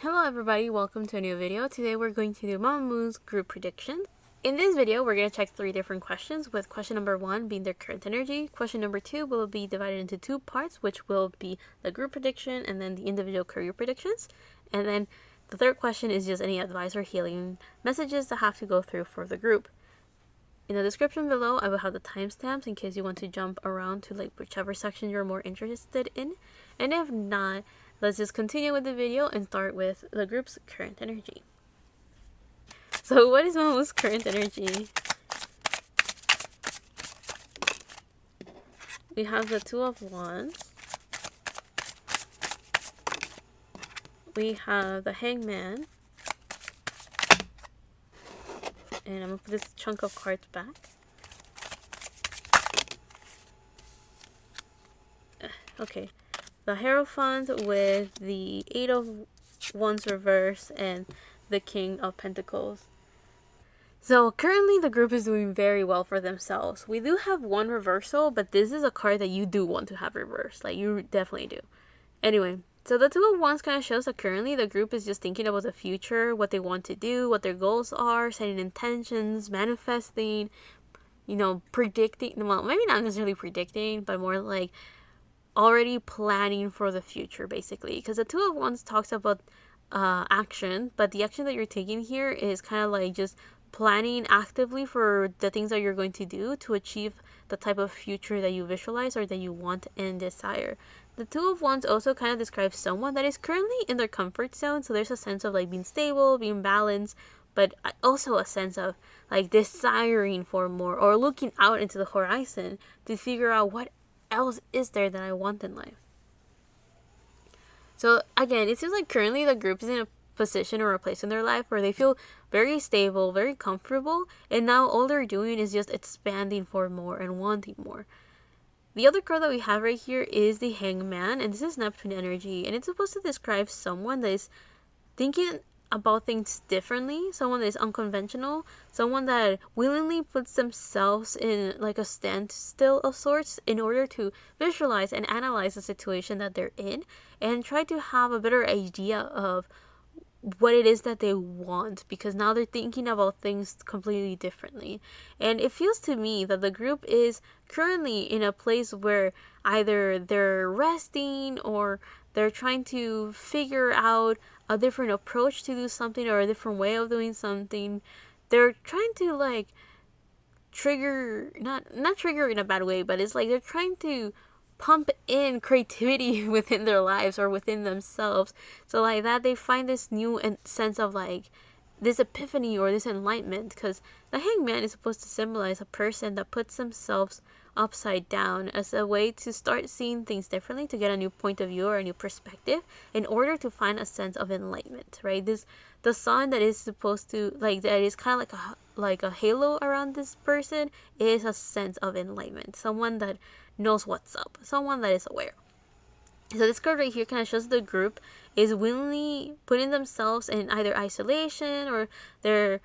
Hello everybody, welcome to a new video. Today we're going to do MAMAMOO's group predictions. In this video, we're going to check 3 different questions, with question number 1 being their current energy. Question number 2 will be divided into 2 parts, which will be the group prediction and then the individual career predictions. And then the third question is just any advice or healing messages that have to go through for the group. In the description below, I will have the timestamps in case you want to jump around to whichever section you're more interested in. And if not, let's just continue with the video and start with the group's current energy. So what is MAMAMOO's current energy? We have the Two of Wands. We have the Hangman. And I'm going to put this chunk of cards back. Okay. The Hierophant with the Eight of Wands reverse and the King of Pentacles. So currently the group is doing very well for themselves. We do have one reversal, but this is a card that you do want to have reversed. Like, you definitely do. Anyway, so the Two of Wands kind of shows that currently the group is just thinking about the future, what they want to do, what their goals are, setting intentions, manifesting, predicting. Well, maybe not necessarily predicting, but more like already planning for the future, basically. Because the Two of Wands talks about action, but the action that you're taking here is kind of like just planning actively for the things that you're going to do to achieve the type of future that you visualize or that you want and desire. The Two of Wands also kind of describes someone that is currently in their comfort zone, so there's a sense of like being stable, being balanced, but also a sense of like desiring for more or looking out into the horizon to figure out what else is there that I want in life. So again, it seems like currently the group is in a position or a place in their life where they feel very stable, very comfortable, and now all they're doing is just expanding for more and wanting more. The other card that we have right here is the Hangman, and this is Neptune energy, and it's supposed to describe someone that is thinking about things differently, someone that is unconventional, someone that willingly puts themselves in like a standstill of sorts in order to visualize and analyze the situation that they're in and try to have a better idea of what it is that they want, because now they're thinking about things completely differently. And it feels to me that the group is currently in a place where either they're resting or they're trying to figure out a different approach to do something or a different way of doing something. They're trying to like trigger, not trigger in a bad way, but it's like they're trying to pump in creativity within their lives or within themselves. So like that, they find this new sense of like this epiphany or this enlightenment, because the Hangman is supposed to symbolize a person that puts themselves upside down as a way to start seeing things differently, to get a new point of view or a new perspective in order to find a sense of enlightenment, right? The sun that is supposed to like, that is kind of like a halo around this person, is a sense of enlightenment, someone that knows what's up, someone that is aware. So this card right here kind of shows the group is willingly putting themselves in either isolation or they're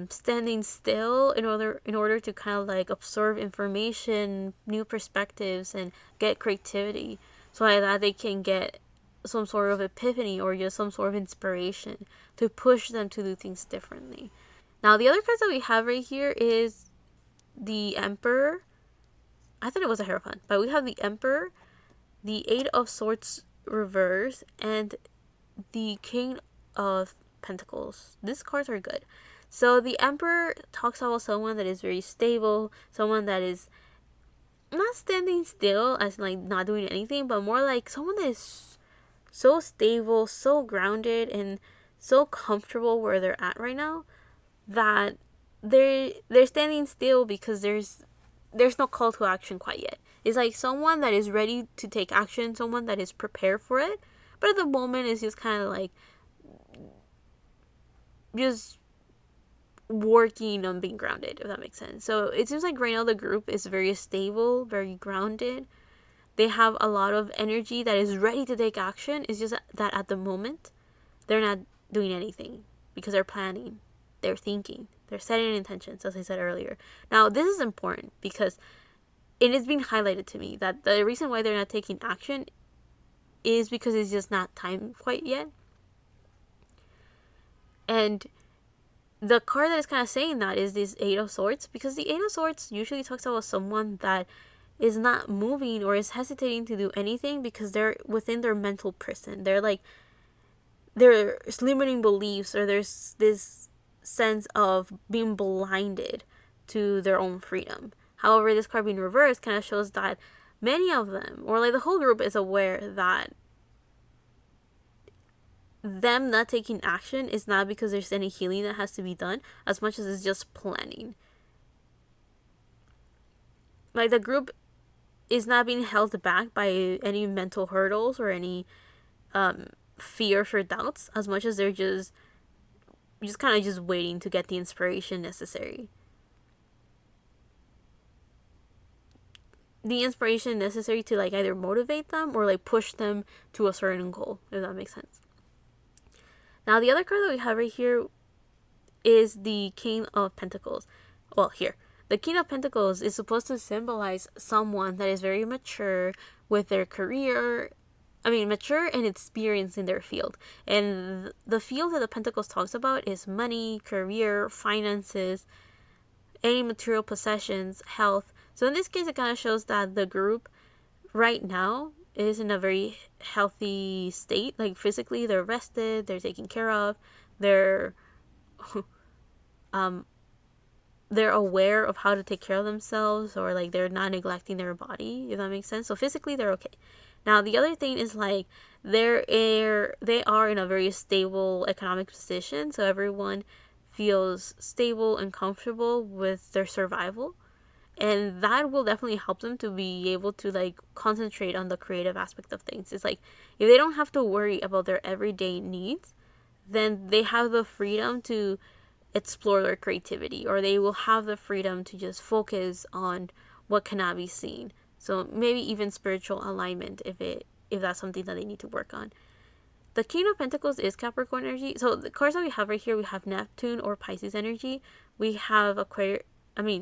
standing still in order to kind of like observe information, new perspectives, and get creativity, so like that they can get some sort of epiphany or just some sort of inspiration to push them to do things differently. Now the other cards that we have right here is the Emperor. I thought it was a Hierophant, but we have the Emperor, the Eight of Swords reverse, and the King of Pentacles. These cards are good. So the Emperor talks about someone that is very stable, someone that is not standing still as like not doing anything, but more like someone that is so stable, so grounded, and so comfortable where they're at right now that they're standing still because there's no call to action quite yet. It's like someone that is ready to take action, someone that is prepared for it, but at the moment it's just kind of like just working on being grounded, if that makes sense. So it seems like right now the group is very stable, very grounded. They have a lot of energy that is ready to take action. It's just that at the moment they're not doing anything because they're planning, they're thinking, they're setting intentions, as I said earlier. Now, this is important because it is being highlighted to me that the reason why they're not taking action is because it's just not time quite yet. And the card that is kind of saying that is this Eight of Swords, because the Eight of Swords usually talks about someone that is not moving or is hesitating to do anything because they're within their mental prison. They're like, there's limiting beliefs, or there's this sense of being blinded to their own freedom. However, this card being reversed kind of shows that many of them, or like the whole group, is aware that them not taking action is not because there's any healing that has to be done, as much as it's just planning. Like, the group is not being held back by any mental hurdles or any fears or doubts, as much as they're just kind of just waiting to get the inspiration necessary. The inspiration necessary to like either motivate them or like push them to a certain goal, if that makes sense. Now, the other card that we have right here is the King of Pentacles. Well, here, the King of Pentacles is supposed to symbolize someone that is very mature with their career. Mature and experienced in their field. And the field that the Pentacles talks about is money, career, finances, any material possessions, health. So in this case, it kind of shows that the group right now is in a very healthy state. Like, physically, they're rested, they're taken care of, they're they're aware of how to take care of themselves, or like they're not neglecting their body, if that makes sense. So physically, they're okay. Now, the other thing is like they are in a very stable economic position, so everyone feels stable and comfortable with their survival. And that will definitely help them to be able to like concentrate on the creative aspect of things. It's like, if they don't have to worry about their everyday needs, then they have the freedom to explore their creativity, or they will have the freedom to just focus on what cannot be seen. So maybe even spiritual alignment, if that's something that they need to work on. The King of Pentacles is Capricorn energy. So the cards that we have right here, we have Neptune or Pisces energy. We have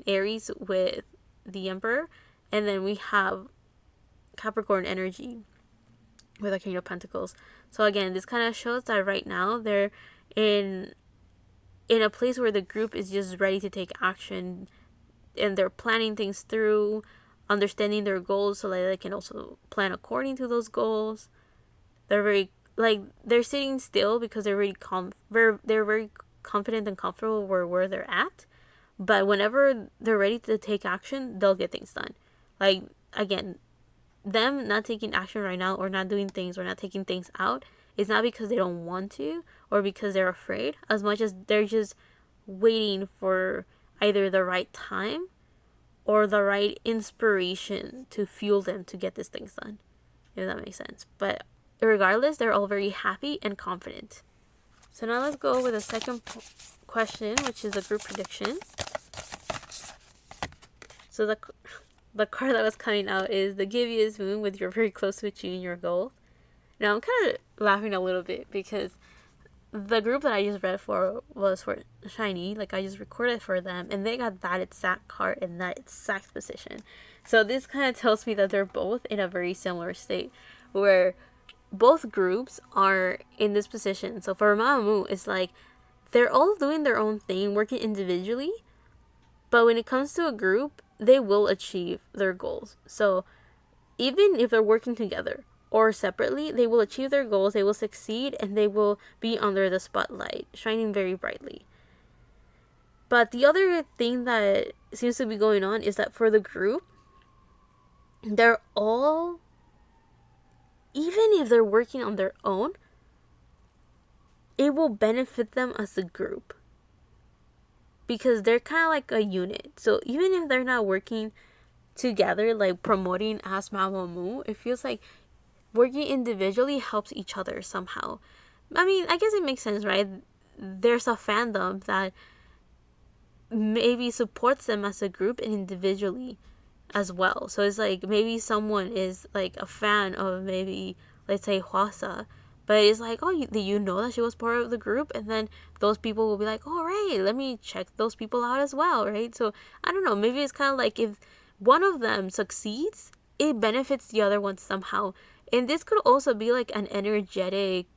Aries with the Emperor. And then we have Capricorn energy with the King of Pentacles. So again, this kind of shows that right now they're in a place where the group is just ready to take action, and they're planning things through, understanding their goals so that they can also plan according to those goals. They're very they're sitting still because they're they're very confident and comfortable where they're at. But whenever they're ready to take action, they'll get things done. Like, again, them not taking action right now, or not doing things, or not taking things out, is not because they don't want to or because they're afraid, as much as they're just waiting for either the right time or the right inspiration to fuel them to get these things done, if that makes sense. But regardless, they're all very happy and confident. So now let's go with the second question, which is a group prediction. So the card that was coming out is the Gibeah's Moon, with you're very close to achieving your goal. Now, I'm kind of laughing a little bit because the group that I just read for was for Shiny. Like, I just recorded for them, and they got that exact card in that exact position. So this kind of tells me that they're both in a very similar state, where both groups are in this position. So for MAMAMOO, it's like they're all doing their own thing, working individually, but when it comes to a group, they will achieve their goals. So even if they're working together or separately, they will achieve their goals, they will succeed, and they will be under the spotlight, shining very brightly. But the other thing that seems to be going on is that for the group, they're all, even if they're working on their own, it will benefit them as a group, because they're kind of like a unit. So even if they're not working together, like promoting as MAMAMOO, it feels like working individually helps each other somehow. I guess it makes sense, right? There's a fandom that maybe supports them as a group and individually as well. So it's like maybe someone is like a fan of, maybe, let's say, Hwasa, but it's like, oh, you know that she was part of the group, and then those people will be like, all right, let me check those people out as well, right? So I don't know, maybe it's kind of like if one of them succeeds, it benefits the other one somehow. And this could also be like an energetic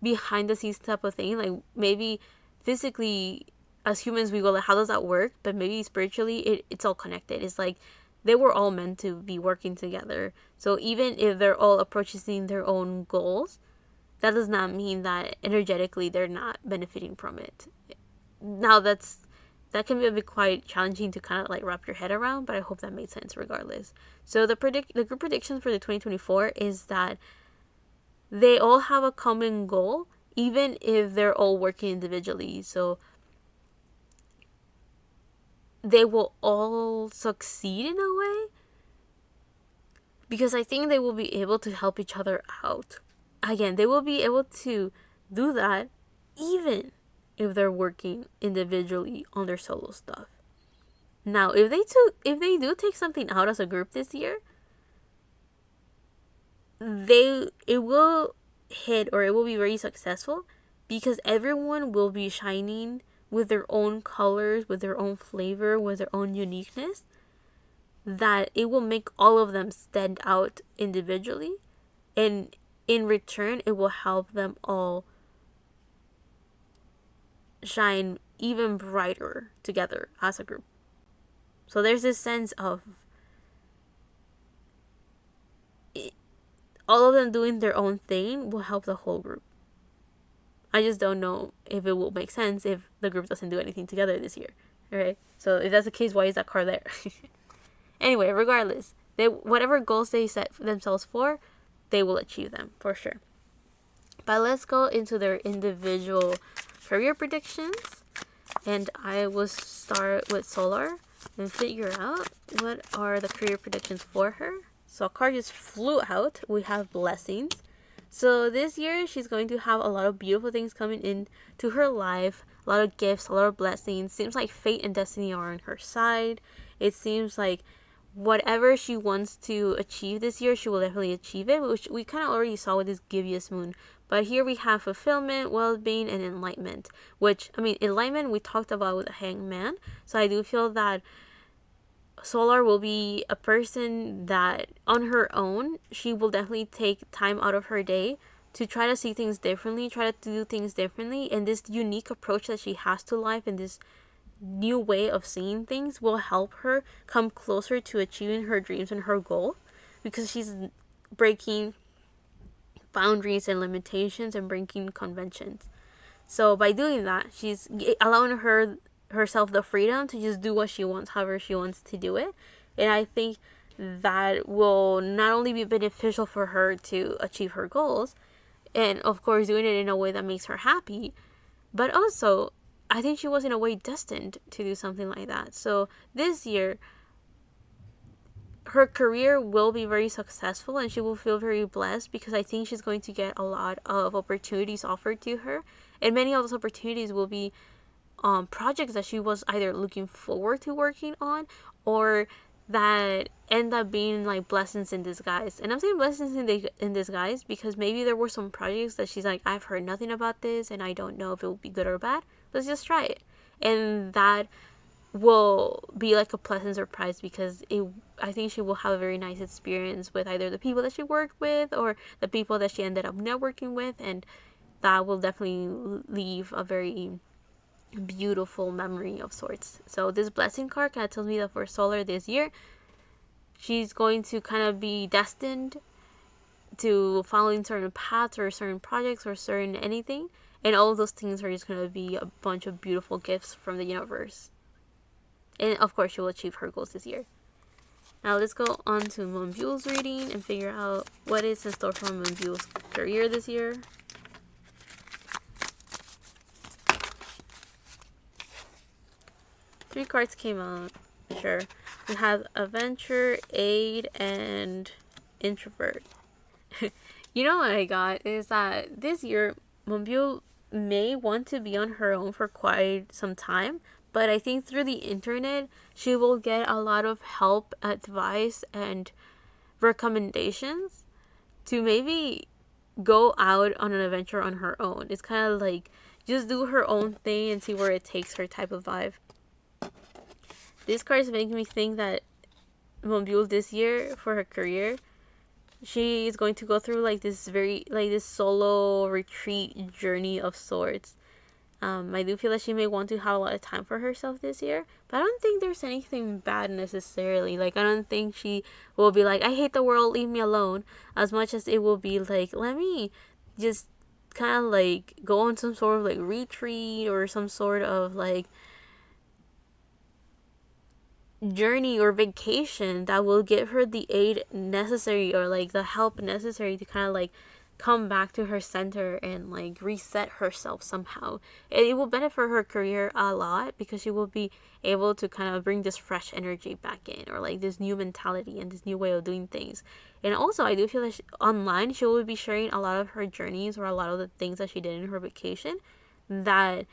behind the scenes type of thing. Like maybe physically as humans we go like, how does that work? But maybe spiritually it's all connected. It's like they were all meant to be working together. So even if they're all approaching their own goals, that does not mean that energetically they're not benefiting from it. Now that can be a bit quite challenging to kind of like wrap your head around, but I hope that made sense regardless. So the group predictions for the 2024 is that they all have a common goal, even if they're all working individually. So they will all succeed in a way, because I think they will be able to help each other out. Again, they will be able to do that even if they're working individually on their solo stuff. Now, if they do take something out as a group this year, it will hit, or it will be very successful, because everyone will be shining with their own colors, with their own flavor, with their own uniqueness, that it will make all of them stand out individually, and in return it will help them all shine even brighter together as a group. So there's this sense of all of them doing their own thing will help the whole group. I just don't know if it will make sense if the group doesn't do anything together this year. Alright? So if that's the case, why is that card there? Anyway, regardless, whatever goals they set for themselves for, they will achieve them for sure. But let's go into their individual career predictions. And I will start with Solar and figure out what are the career predictions for her. So a card just flew out. We have Blessings. So this year she's going to have a lot of beautiful things coming in to her life. A lot of gifts, a lot of blessings. Seems like fate and destiny are on her side. It seems like whatever she wants to achieve this year, she will definitely achieve it, which we kind of already saw with this Gibeus moon. But here we have fulfillment, well-being, and enlightenment. Which, I mean, enlightenment we talked about with the Hangman. So I do feel that Solar will be a person that on her own, she will definitely take time out of her day to try to see things differently, try to do things differently. And this unique approach that she has to life and this new way of seeing things will help her come closer to achieving her dreams and her goal, because she's breaking boundaries and limitations and breaking conventions. So by doing that, she's allowing herself the freedom to just do what she wants, however she wants to do it. And I think that will not only be beneficial for her to achieve her goals, and of course doing it in a way that makes her happy, but also I think she was in a way destined to do something like that. So this year, her career will be very successful and she will feel very blessed, because I think she's going to get a lot of opportunities offered to her. And many of those opportunities will be projects that she was either looking forward to working on, or that end up being like blessings in disguise. And I'm saying blessings in disguise because maybe there were some projects that she's like, I've heard nothing about this and I don't know if it will be good or bad. Let's just try it. And that will be like a pleasant surprise, because I think she will have a very nice experience with either the people that she worked with or the people that she ended up networking with, and that will definitely leave a very beautiful memory of sorts. So this blessing card kind of tells me that for Solar this year, she's going to kind of be destined to following certain paths or certain projects or certain anything, and all of those things are just going to be a bunch of beautiful gifts from the universe. And of course she will achieve her goals this year. Now let's go on to Moonbyul's reading and figure out what is in store for Moonbyul's career this year. Three cards came out. Sure. We have Adventure, Aid, and Introvert. You know what I got is that this year Moonbyul may want to be on her own for quite some time, but I think through the internet she will get a lot of help, advice, and recommendations to maybe go out on an adventure on her own. It's kind of like just do her own thing and see where it takes her type of vibe. This card is making me think that Moonbyul this year for her career she is going to go through like this very like this solo retreat journey of sorts. I do feel that she may want to have a lot of time for herself this year, but I don't think there's anything bad necessarily. Like, I don't think she will be like, I hate the world, leave me alone, as much as it will be like, let me just kind of like go on some sort of like retreat or some sort of like journey or vacation that will give her the aid necessary or like the help necessary to kind of like come back to her center and like reset herself somehow. And it will benefit her career a lot because she will be able to kind of bring this fresh energy back in, or like this new mentality and this new way of doing things. And also, I do feel that online she will be sharing a lot of her journeys or a lot of the things that she did in her vacation that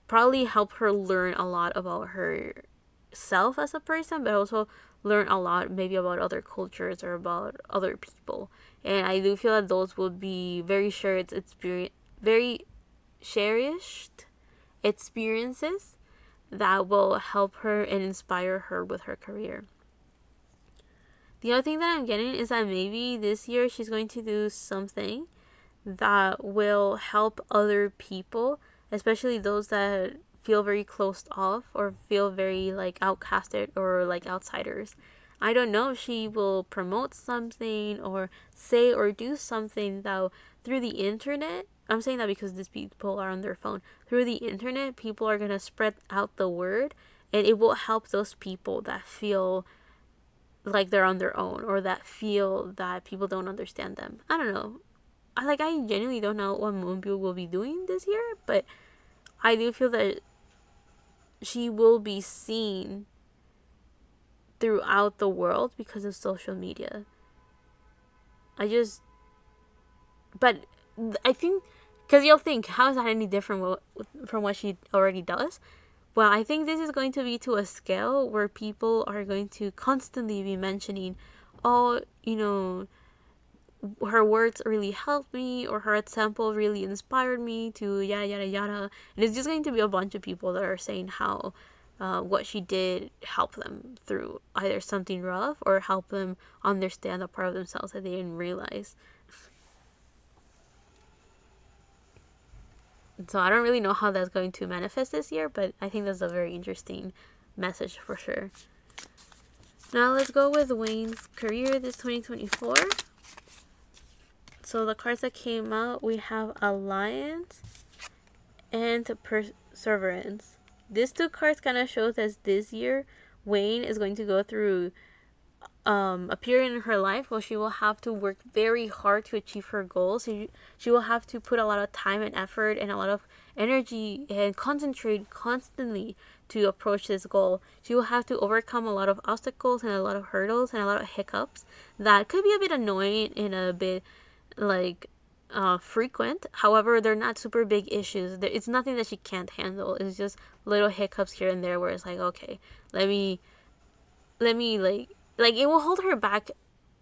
probably help her learn a lot about herself as a person, but also learn a lot maybe about other cultures or about other people. And I do feel that those will be very shared experience, very cherished experiences that will help her and inspire her with her career. The other thing that I'm getting is that maybe this year she's going to do something that will help other people, especially those that feel very closed off or feel very like outcasted or like outsiders. I don't know if she will promote something or say or do something that through the internet. I'm saying that because these people are on their phone. Through the internet, people are going to spread out the word, and it will help those people that feel like they're on their own or that feel that people don't understand them. I don't know. I genuinely don't know what Moonbyul will be doing this year, but I do feel that she will be seen throughout the world because of social media. But I think, because you'll think, how is that any different from what she already does? Well, I think this is going to be to a scale where people are going to constantly be mentioning, oh, her words really helped me, or her example really inspired me to yada yada yada. And it's just going to be a bunch of people that are saying how what she did helped them through either something rough or help them understand a part of themselves that they didn't realize. So I don't really know how that's going to manifest this year, but I think that's a very interesting message for sure. Now let's go with Wayne's career this 2024. So the cards that came out, we have Alliance and Perseverance. These two cards kind of show that this year Wayne is going to go through a period in her life where she will have to work very hard to achieve her goals. She will have to put a lot of time and effort and a lot of energy and concentrate constantly to approach this goal. She will have to overcome a lot of obstacles and a lot of hurdles and a lot of hiccups that could be a bit annoying and a bit like frequent. However, they're not super big issues. It's nothing that she can't handle. It's just little hiccups here and there where it's like, okay, let me like it will hold her back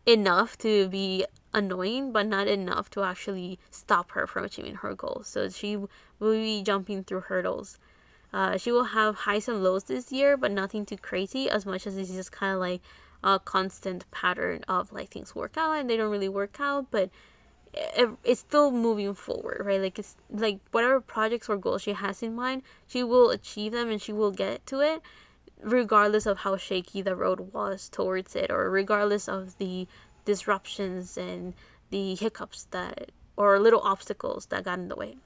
enough to be annoying, but not enough to actually stop her from achieving her goals. So she will be jumping through hurdles. She will have highs and lows this year, but nothing too crazy, as much as it's just kind of like a constant pattern of like things work out and they don't really work out, but it's still moving forward, right? Like, it's like whatever projects or goals she has in mind, she will achieve them and she will get to it, regardless of how shaky the road was towards it, or regardless of the disruptions and the hiccups that, or little obstacles that got in the way.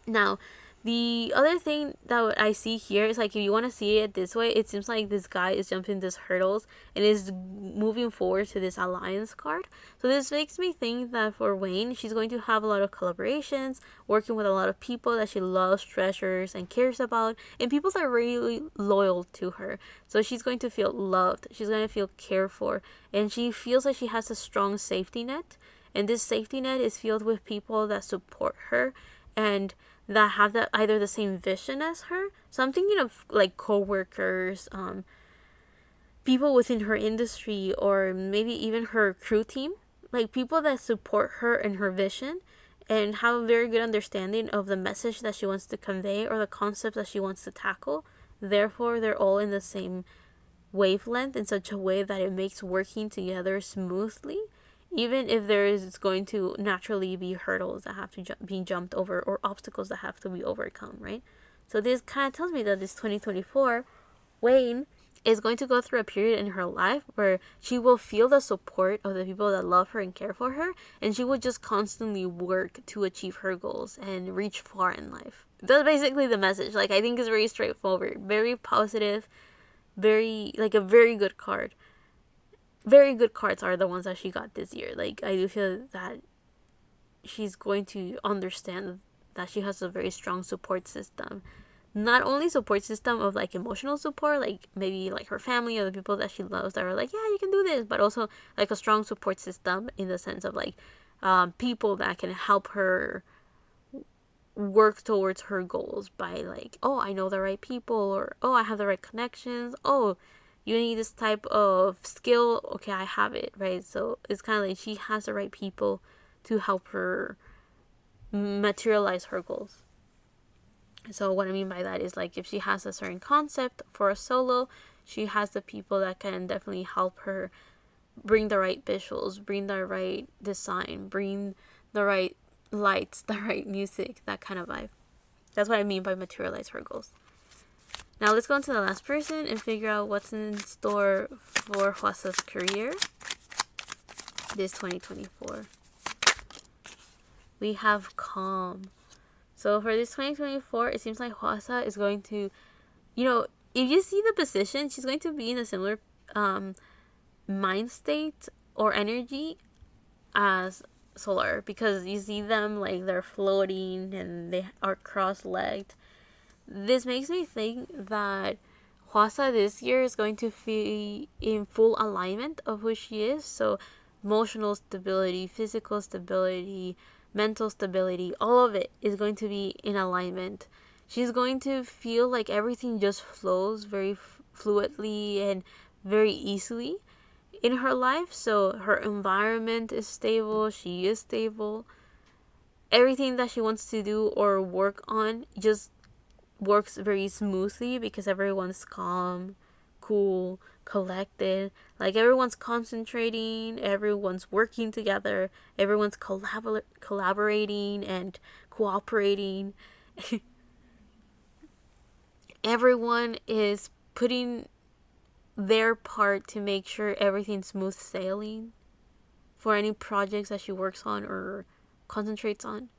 Now, the other thing that I see here is like, if you want to see it this way, it seems like this guy is jumping these hurdles and is moving forward to this alliance card. So this makes me think that for Wayne, she's going to have a lot of collaborations, working with a lot of people that she loves, treasures, and cares about, and people that are really loyal to her. So she's going to feel loved, she's going to feel cared for, and she feels like she has a strong safety net. And this safety net is filled with people that support her and that have either the same vision as her. So I'm thinking of like co-workers, people within her industry, or maybe even her crew team, like people that support her and her vision and have a very good understanding of the message that she wants to convey or the concept that she wants to tackle. Therefore, they're all in the same wavelength in such a way that it makes working together smoothly even if there is going to naturally be hurdles that have to be jumped over or obstacles that have to be overcome, right? So this kind of tells me that this 2024 Wayne is going to go through a period in her life where she will feel the support of the people that love her and care for her, and she will just constantly work to achieve her goals and reach far in life. That's basically the message. Like, I think it's very straightforward, very positive, very, like, a very good card. Very good cards are the ones that she got this year. Like, I do feel that she's going to understand that she has a very strong support system. Not only support system of like emotional support, like maybe like her family or the people that she loves that are like, yeah, you can do this, but also like a strong support system in the sense of like people that can help her work towards her goals by like, oh, I know the right people, or oh, I have the right connections, oh, you need this type of skill, okay, I have it, right? So it's kind of like she has the right people to help her materialize her goals. So what I mean by that is like if she has a certain concept for a solo, she has the people that can definitely help her bring the right visuals, bring the right design, bring the right lights, the right music, that kind of vibe. That's what I mean by materialize her goals. Now let's go into the last person and figure out what's in store for Hwasa's career this 2024. We have Calm. So for this 2024, it seems like Hwasa is going to, you know, if you see the position, she's going to be in a similar mind state or energy as Solar, because you see them like they're floating and they are cross-legged. This makes me think that Hwasa this year is going to be in full alignment of who she is. So emotional stability, physical stability, mental stability, all of it is going to be in alignment. She's going to feel like everything just flows very fluidly and very easily in her life. So her environment is stable, she is stable. Everything that she wants to do or work on just works very smoothly because everyone's calm, cool, collected. Like everyone's concentrating, everyone's working together, everyone's collaborating and cooperating. Everyone is putting their part to make sure everything's smooth sailing for any projects that she works on or concentrates on.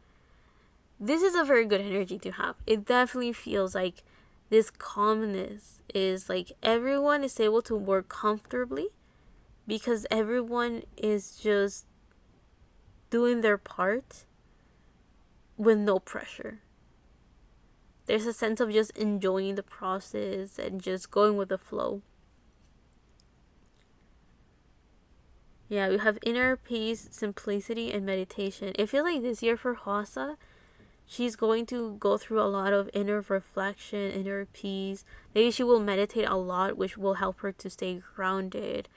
This is a very good energy to have. It definitely feels like this calmness is like everyone is able to work comfortably because everyone is just doing their part with no pressure. There's a sense of just enjoying the process and just going with the flow. Yeah, we have inner peace, simplicity, and meditation. It feels like this year for Hwasa, she's going to go through a lot of inner reflection, inner peace. Maybe she will meditate a lot, which will help her to stay grounded,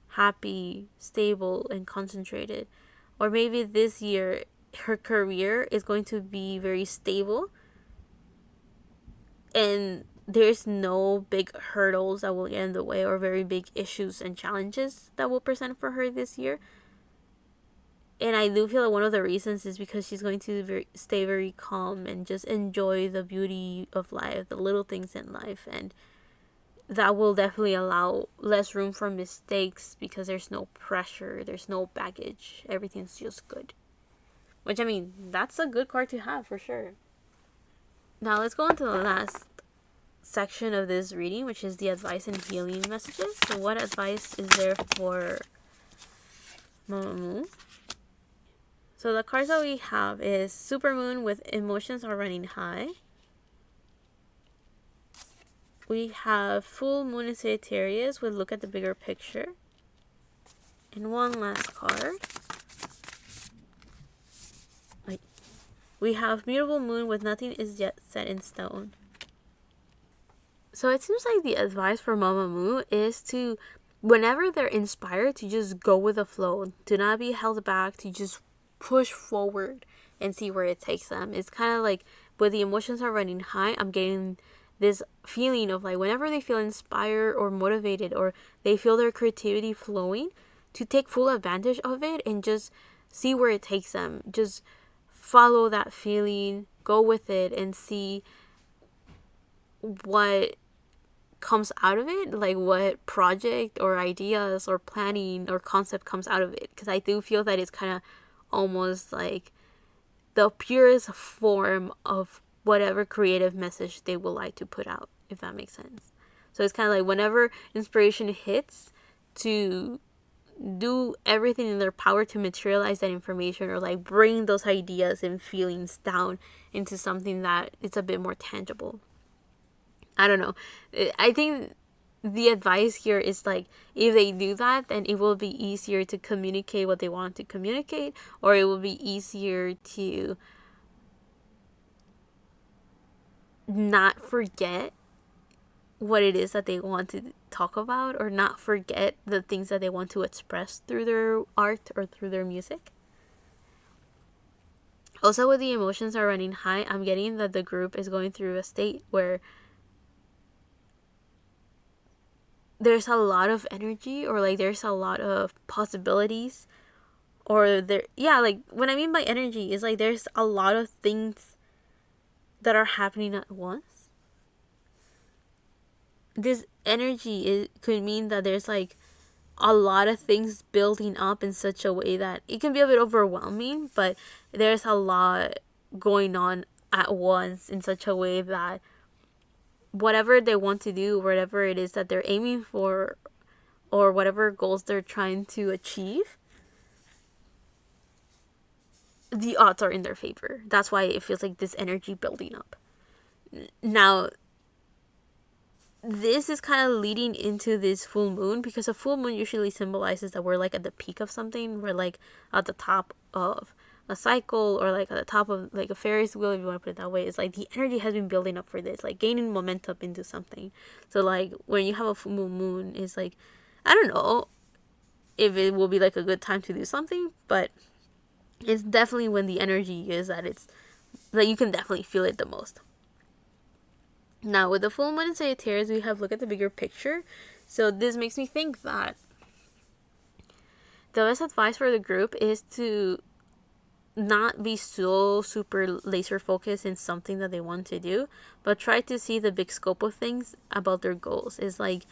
happy, stable, and concentrated. Or maybe this year, her career is going to be very stable and there's no big hurdles that will get in the way or very big issues and challenges that will present for her this year. And I do feel that one of the reasons is because she's going to stay very calm and just enjoy the beauty of life, the little things in life. And that will definitely allow less room for mistakes because there's no pressure, there's no baggage. Everything's just good. Which, I mean, that's a good card to have for sure. Now let's go on to the last section of this reading, which is the advice and healing messages. So what advice is there for MAMAMOO? So the cards that we have is Supermoon with emotions are running high. We have Full Moon in Sagittarius with look at the bigger picture. And one last card. We have Mutable Moon with nothing is yet set in stone. So it seems like the advice for MAMAMOO is to, whenever they're inspired, to just go with the flow. To not be held back, to just push forward and see where it takes them. It's kind of like, when the emotions are running high, I'm getting this feeling of like, whenever they feel inspired or motivated or they feel their creativity flowing, to take full advantage of it and just see where it takes them. Just follow that feeling, go with it, and see what comes out of it, like what project or ideas or planning or concept comes out of it. Because I do feel that it's kind of almost like the purest form of whatever creative message they would like to put out, if that makes sense. So it's kind of like whenever inspiration hits, to do everything in their power to materialize that information, or like bring those ideas and feelings down into something that it's a bit more tangible. I don't know. I think the advice here is like, if they do that, then it will be easier to communicate what they want to communicate, or it will be easier to not forget what it is that they want to talk about, or not forget the things that they want to express through their art or through their music. Also, with the emotions are running high, I'm getting that the group is going through a state where there's a lot of energy, or like there's a lot of possibilities, or like what I mean by energy is like there's a lot of things that are happening at once. This energy could mean that there's like a lot of things building up in such a way that it can be a bit overwhelming, but there's a lot going on at once in such a way that whatever they want to do, whatever it is that they're aiming for, or whatever goals they're trying to achieve, the odds are in their favor. That's why it feels like this energy building up. Now, this is kind of leading into this full moon, because a full moon usually symbolizes that we're like at the peak of something. We're like at the top of a cycle, or like at the top of like a Ferris wheel, if you want to put it that way. It's like the energy has been building up for this, like gaining momentum into something. So like when you have a full moon, it's like, I don't know if it will be like a good time to do something, but it's definitely when the energy is at its, like you can definitely feel it the most. Now, with the full moon in Sagittarius, we have look at the bigger picture. So this makes me think that the best advice for the group is to not be so super laser focused in something that they want to do, but try to see the big scope of things about their goals. It's like,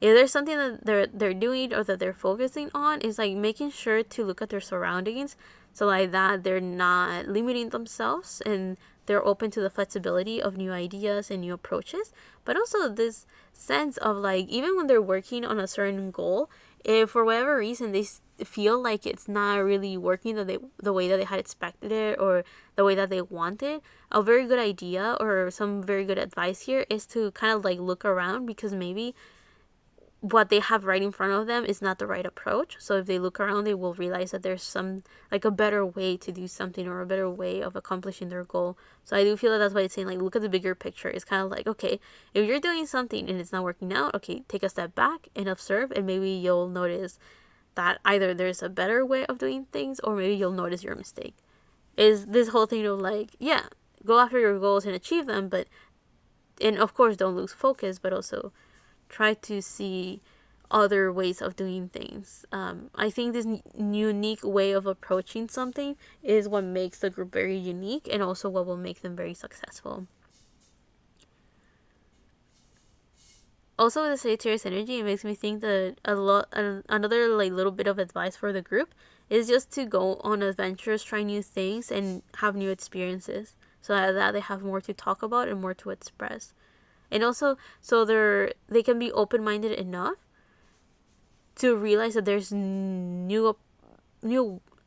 if there's something that they're doing or that they're focusing on, is like making sure to look at their surroundings, so like that they're not limiting themselves, and they're open to the flexibility of new ideas and new approaches. But also this sense of like, even when they're working on a certain goal, if for whatever reason they feel like it's not really working the way that they had expected it, or the way that they wanted, a very good idea or some very good advice here is to kind of like look around, because maybe what they have right in front of them is not the right approach. So if they look around, they will realize that there's some like a better way to do something, or a better way of accomplishing their goal. So I do feel that that's why it's saying like, look at the bigger picture. It's kind of like, okay, if you're doing something and it's not working out, okay, take a step back and observe, and maybe you'll notice that either there's a better way of doing things, or maybe you'll notice your mistake. Is this whole thing of like, yeah, go after your goals and achieve them, but, and of course don't lose focus, but also try to see other ways of doing things. I think this unique way of approaching something is what makes the group very unique, and also what will make them very successful. Also, with the Sagittarius energy, it makes me think that another like little bit of advice for the group is just to go on adventures, try new things, and have new experiences, so that they have more to talk about and more to express. And also, so they can be open-minded enough to realize that there's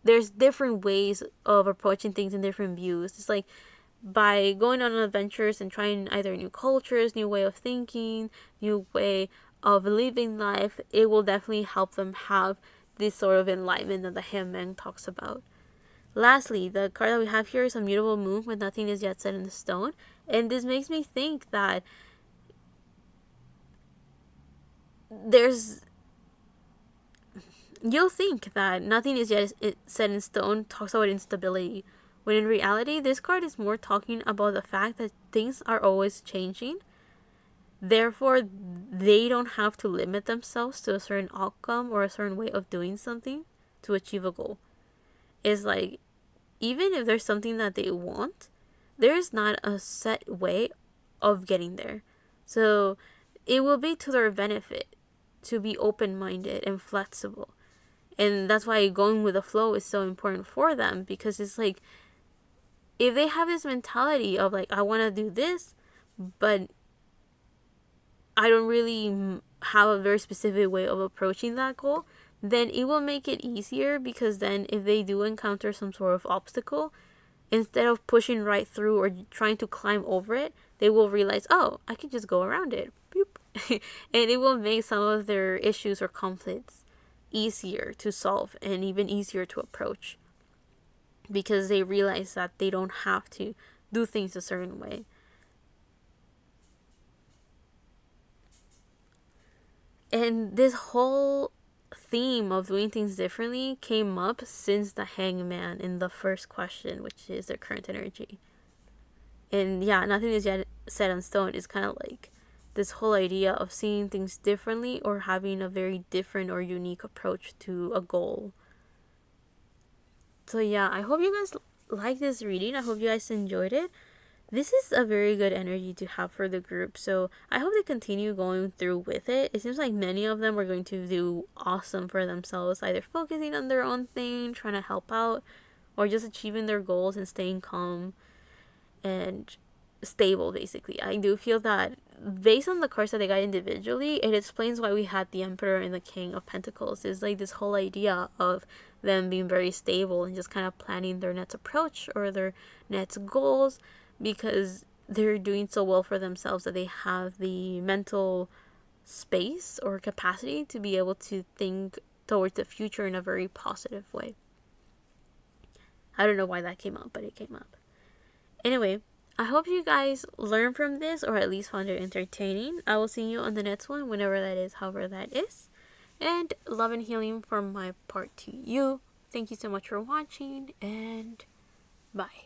there's different ways of approaching things and different views. It's like, by going on adventures and trying either new cultures, new way of thinking, new way of living life, it will definitely help them have this sort of enlightenment that the Hangman talks about. Lastly, the card that we have here is a mutable moon when nothing is yet set in stone. And this makes me think that you'll think that nothing is yet set in stone talks about instability, when in reality this card is more talking about the fact that things are always changing. Therefore, they don't have to limit themselves to a certain outcome or a certain way of doing something to achieve a goal. It's like, even if there's something that they want, there's not a set way of getting there. So it will be to their benefit to be open-minded and flexible. And that's why going with the flow is so important for them, because it's like, if they have this mentality of like, I want to do this, but I don't really have a very specific way of approaching that goal, then it will make it easier, because then if they do encounter some sort of obstacle, instead of pushing right through or trying to climb over it, they will realize, oh, I can just go around it. Boop. And it will make some of their issues or conflicts easier to solve and even easier to approach, because they realize that they don't have to do things a certain way. And this whole theme of doing things differently came up since the hangman in the first question, which is their current energy. And yeah, nothing is yet set in stone. It's kind of like this whole idea of seeing things differently or having a very different or unique approach to a goal. So yeah, I hope you guys like this reading. I hope you guys enjoyed it. This is a very good energy to have for the group, so I hope they continue going through with it. It seems like many of them are going to do awesome for themselves, either focusing on their own thing, trying to help out, or just achieving their goals and staying calm and stable, basically. I do feel that based on the cards that they got individually, it explains why we had the Emperor and the King of Pentacles. It's like this whole idea of them being very stable and just kind of planning their next approach or their next goals, because they're doing so well for themselves that they have the mental space or capacity to be able to think towards the future in a very positive way. I don't know why that came up, but it came up. Anyway, I hope you guys learn from this, or at least found it entertaining. I will see you on the next one, whenever that is, however that is. And love and healing from my part to you. Thank you so much for watching, and bye.